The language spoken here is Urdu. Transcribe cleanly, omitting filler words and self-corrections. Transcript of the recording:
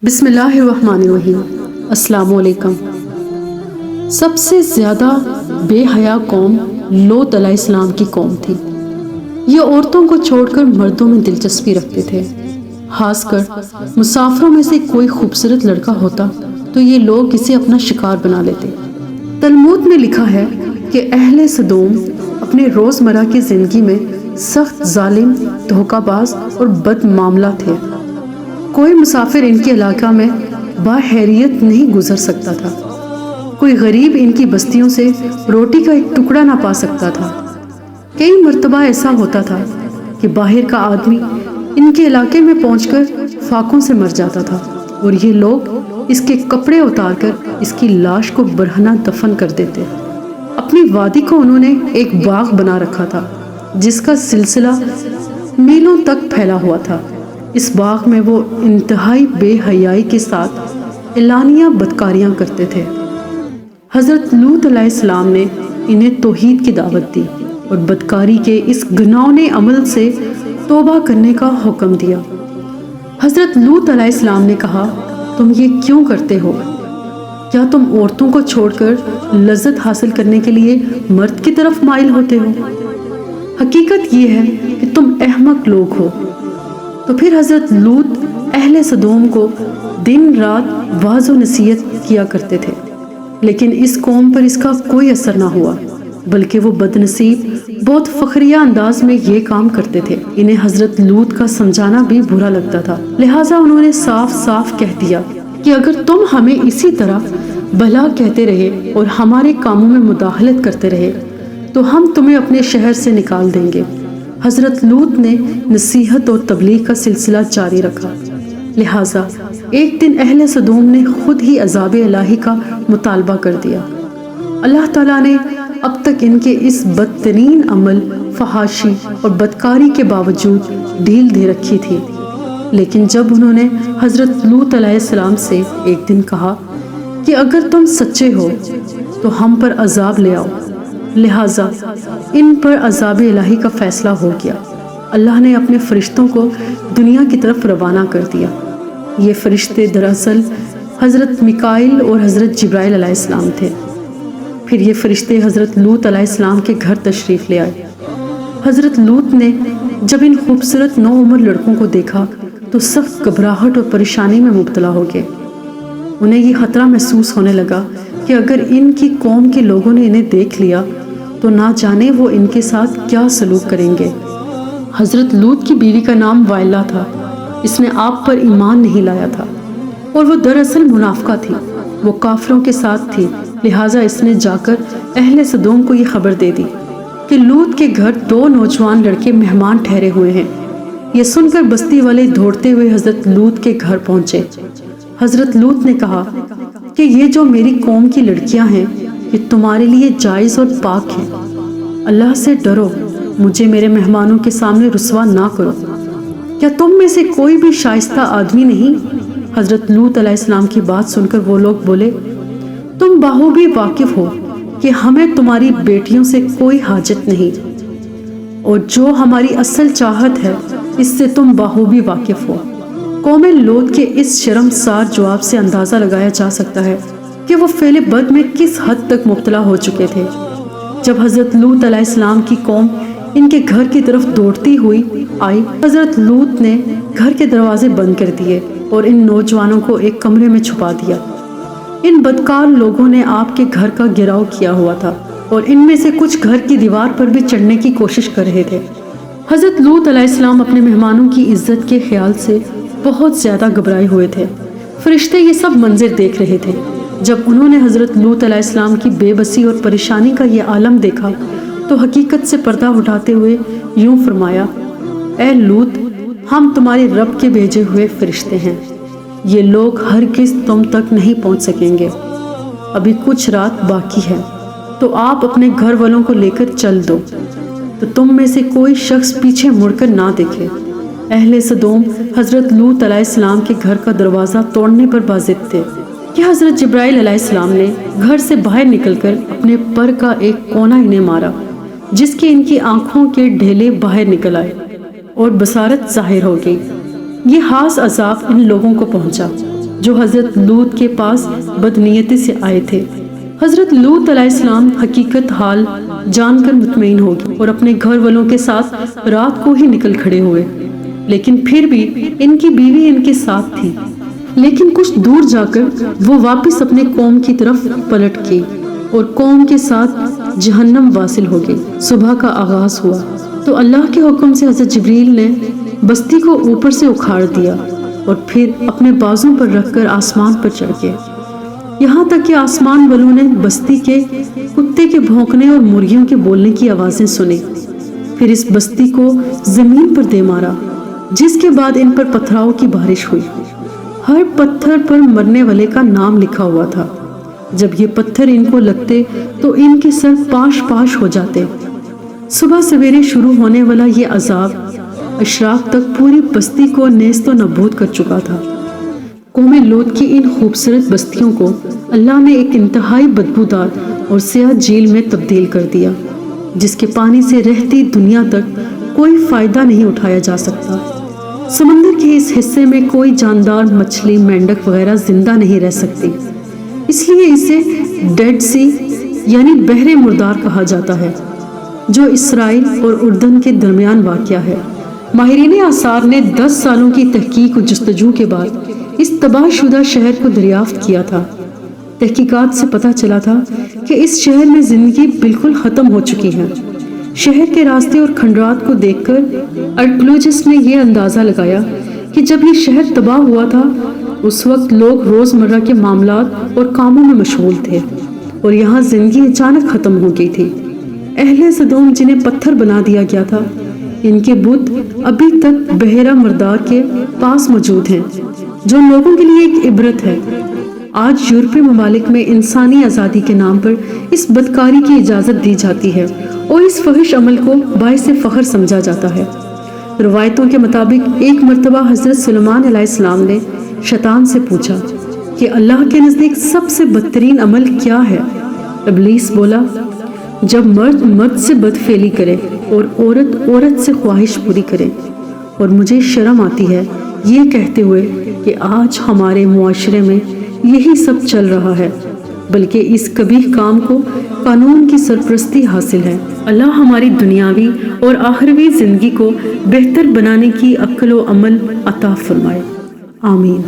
بسم اللہ الرحمن الرحیم۔ السلام علیکم۔ سب سے زیادہ بے حیا قوم لوط علیہ السلام کی قوم تھی۔ یہ عورتوں کو چھوڑ کر مردوں میں دلچسپی رکھتے تھے۔ خاص کر مسافروں میں سے کوئی خوبصورت لڑکا ہوتا تو یہ لوگ اسے اپنا شکار بنا لیتے۔ تلمود میں لکھا ہے کہ اہل سدوم اپنے روزمرہ کی زندگی میں سخت ظالم، دھوکہ باز اور بد معاملہ تھے۔ کوئی مسافر ان کے علاقہ میں باحیریت نہیں گزر سکتا تھا۔ کوئی غریب ان کی بستیوں سے روٹی کا ایک ٹکڑا نہ پا سکتا تھا۔ کئی مرتبہ ایسا ہوتا تھا کہ باہر کا آدمی ان کے علاقے میں پہنچ کر فاقوں سے مر جاتا تھا اور یہ لوگ اس کے کپڑے اتار کر اس کی لاش کو برہنہ دفن کر دیتے۔ اپنی وادی کو انہوں نے ایک باغ بنا رکھا تھا جس کا سلسلہ میلوں تک پھیلا ہوا تھا۔ اس باغ میں وہ انتہائی بے حیائی کے ساتھ اعلانیہ بدکاریاں کرتے تھے۔ حضرت لوط علیہ السلام نے انہیں توحید کی دعوت دی اور بدکاری کے اس گھناؤنے عمل سے توبہ کرنے کا حکم دیا۔ حضرت لوط علیہ السلام نے کہا، تم یہ کیوں کرتے ہو؟ کیا تم عورتوں کو چھوڑ کر لذت حاصل کرنے کے لیے مرد کی طرف مائل ہوتے ہو؟ حقیقت یہ ہے کہ تم احمق لوگ ہو۔ تو پھر حضرت لوط اہل سدوم کو دن رات واعظ و نصیحت کیا کرتے تھے، لیکن اس قوم پر اس کا کوئی اثر نہ ہوا، بلکہ وہ بد نصیب بہت فخریہ انداز میں یہ کام کرتے تھے۔ انہیں حضرت لوط کا سمجھانا بھی برا لگتا تھا، لہٰذا انہوں نے صاف صاف کہہ دیا کہ اگر تم ہمیں اسی طرح بھلا کہتے رہے اور ہمارے کاموں میں مداخلت کرتے رہے تو ہم تمہیں اپنے شہر سے نکال دیں گے۔ حضرت لوط نے نصیحت اور تبلیغ کا سلسلہ جاری رکھا، لہٰذا ایک دن اہل سدوم نے خود ہی عذاب الہی کا مطالبہ کر دیا۔ اللہ تعالیٰ نے اب تک ان کے اس بدترین عمل، فحاشی اور بدکاری کے باوجود ڈھیل دے رکھی تھی، لیکن جب انہوں نے حضرت لوط علیہ السلام سے ایک دن کہا کہ اگر تم سچے ہو تو ہم پر عذاب لے آؤ، لہٰذا ان پر عذاب الہی کا فیصلہ ہو گیا۔ اللہ نے اپنے فرشتوں کو دنیا کی طرف روانہ کر دیا۔ یہ فرشتے دراصل حضرت میکائیل اور حضرت جبرائیل علیہ السلام تھے۔ پھر یہ فرشتے حضرت لوط علیہ السلام کے گھر تشریف لے آئے۔ حضرت لوط نے جب ان خوبصورت نوعمر لڑکوں کو دیکھا تو سخت گھبراہٹ اور پریشانی میں مبتلا ہو گئے۔ انہیں یہ خطرہ محسوس ہونے لگا کہ اگر ان کی قوم کے لوگوں نے انہیں دیکھ لیا تو نہ جانے وہ ان کے ساتھ کیا سلوک کریں گے۔ حضرت لوط کی بیوی کا نام وائلہ تھا۔ اس نے آپ پر ایمان نہیں لایا تھا اور وہ دراصل منافقہ تھی۔ وہ کافروں کے ساتھ تھی، لہٰذا اس نے جا کر اہل سدوم کو یہ خبر دے دی کہ لوط کے گھر دو نوجوان لڑکے مہمان ٹھہرے ہوئے ہیں۔ یہ سن کر بستی والے دوڑتے ہوئے حضرت لوط کے گھر پہنچے۔ حضرت لوط نے کہا کہ یہ جو میری قوم کی لڑکیاں ہیں یہ تمہارے لیے جائز اور پاک ہیں۔ اللہ سے ڈرو، مجھے میرے مہمانوں کے سامنے رسوا نہ کرو۔ کیا تم میں سے کوئی بھی شائستہ آدمی نہیں؟ حضرت لوط علیہ السلام کی بات سن کر وہ لوگ بولے، تم بخوبی واقف ہو کہ ہمیں تمہاری بیٹیوں سے کوئی حاجت نہیں، اور جو ہماری اصل چاہت ہے اس سے تم بخوبی واقف ہو۔ قوم لوط کے اس شرمسار جواب سے اندازہ لگایا جا سکتا ہے کہ وہ فعل بد میں کس حد تک مبتلا ہو چکے تھے۔ جب حضرت لوط علیہ السلام کی قوم ان کے گھر کی طرف دوڑتی ہوئی آئی، حضرت لوط نے گھر کے دروازے بند کر دیے اور ان نوجوانوں کو ایک کمرے میں چھپا دیا۔ ان بدکار لوگوں نے آپ کے گھر کا گھیراؤ کیا ہوا تھا اور ان میں سے کچھ گھر کی دیوار پر بھی چڑھنے کی کوشش کر رہے تھے۔ حضرت لوط علیہ السلام اپنے مہمانوں کی عزت کے خیال سے بہت زیادہ گھبرائے ہوئے تھے۔ فرشتے یہ سب منظر دیکھ رہے تھے۔ جب انہوں نے حضرت لوط علیہ السلام کی بے بسی اور پریشانی کا یہ عالم دیکھا تو حقیقت سے پردہ اٹھاتے ہوئے یوں فرمایا، اے لوط، ہم تمہارے رب کے بھیجے ہوئے فرشتے ہیں۔ یہ لوگ ہرگز تم تک نہیں پہنچ سکیں گے۔ ابھی کچھ رات باقی ہے تو آپ اپنے گھر والوں کو لے کر چل دو، تو تم میں سے کوئی شخص پیچھے مڑ کر نہ دیکھے۔ اہل سدوم حضرت لوط علیہ السلام کے گھر کا دروازہ توڑنے پر باضد تھے کہ حضرت جبرائیل علیہ السلام نے گھر سے باہر نکل کر اپنے پر کا ایک کونا انہیں مارا، جس کے ان کی آنکھوں کے ڈھیلے باہر نکل آئے اور بصارت ظاہر ہو گئی۔ یہ خاص عذاب ان لوگوں کو پہنچا۔ جو حضرت لوط کے پاس بدنیتی سے آئے تھے۔ حضرت لوط علیہ السلام حقیقت حال جان کر مطمئن ہو گئے اور اپنے گھر والوں کے ساتھ رات کو ہی نکل کھڑے ہوئے، لیکن پھر بھی ان کی بیوی ان کے ساتھ تھی۔ لیکن کچھ دور جا کر وہ واپس اپنے قوم کی طرف پلٹ گئی اور قوم کے ساتھ جہنم واصل ہو گئی۔ صبح کا آغاز ہوا تو اللہ کے حکم سے حضرت جبریل نے بستی کو اوپر سے اکھاڑ دیا اور پھر اپنے بازوں پر رکھ کر آسمان پر چڑھ گئے، یہاں تک کہ آسمان والوں نے بستی کے کتے کے بھونکنے اور مرغیوں کے بولنے کی آوازیں سنی۔ پھر اس بستی کو زمین پر دے مارا، جس کے بعد ان پر پتھراؤ کی بارش ہوئی۔ ہر پتھر پر مرنے والے کا نام لکھا ہوا تھا۔ جب یہ پتھر ان کو لگتے تو ان کے سر پاش پاش ہو جاتے۔ صبح سویرے شروع ہونے والا یہ عذاب اشراق تک پوری بستی کو نیست و نابود کر چکا تھا۔ قوم لوط کی ان خوبصورت بستیوں کو اللہ نے ایک انتہائی بدبودار اور سیاہ جھیل میں تبدیل کر دیا، جس کے پانی سے رہتی دنیا تک کوئی فائدہ نہیں اٹھایا جا سکتا۔ سمندر کے اس حصے میں کوئی جاندار مچھلی، مینڈک وغیرہ زندہ نہیں رہ سکتی، اس لیے اسے ڈیڈ سی یعنی بحر مردار کہا جاتا ہے، جو اسرائیل اور اردن کے درمیان واقع ہے۔ ماہرین آثار نے 10 سالوں کی تحقیق و جستجو کے بعد اس تباہ شدہ شہر کو دریافت کیا تھا۔ تحقیقات سے پتہ چلا تھا کہ اس شہر میں زندگی بالکل ختم ہو چکی ہے۔ شہر کے راستے اور کھنڈرات کو دیکھ کر آرکیولوجسٹ نے یہ اندازہ لگایا کہ جب یہ شہر تباہ ہوا تھا اس وقت لوگ روزمرہ کے معاملات اور کاموں میں مشغول تھے اور یہاں زندگی اچانک ختم ہو گئی تھی۔ اہل سدوم جنہیں پتھر بنا دیا گیا تھا، ان کے بت ابھی تک بحیرہ مردار کے پاس موجود ہیں، جو لوگوں کے لیے ایک عبرت ہے۔ آج یورپی ممالک میں انسانی آزادی کے نام پر اس بدکاری کی اجازت دی جاتی ہے اور اس فحش عمل کو باعث فخر سمجھا جاتا ہے۔ روایتوں کے مطابق ایک مرتبہ حضرت سلیمان علیہ السلام نے شیطان سے پوچھا کہ اللہ کے نزدیک سب سے بدترین عمل کیا ہے؟ ابلیس بولا، جب مرد مرد سے بدفعلی کرے اور عورت عورت سے خواہش پوری کرے، اور مجھے شرم آتی ہے یہ کہتے ہوئے کہ آج ہمارے معاشرے میں یہی سب چل رہا ہے، بلکہ اس قبیح کام کو قانون کی سرپرستی حاصل ہے۔ اللہ ہماری دنیاوی اور آخروی زندگی کو بہتر بنانے کی عقل و عمل عطا فرمائے، آمین۔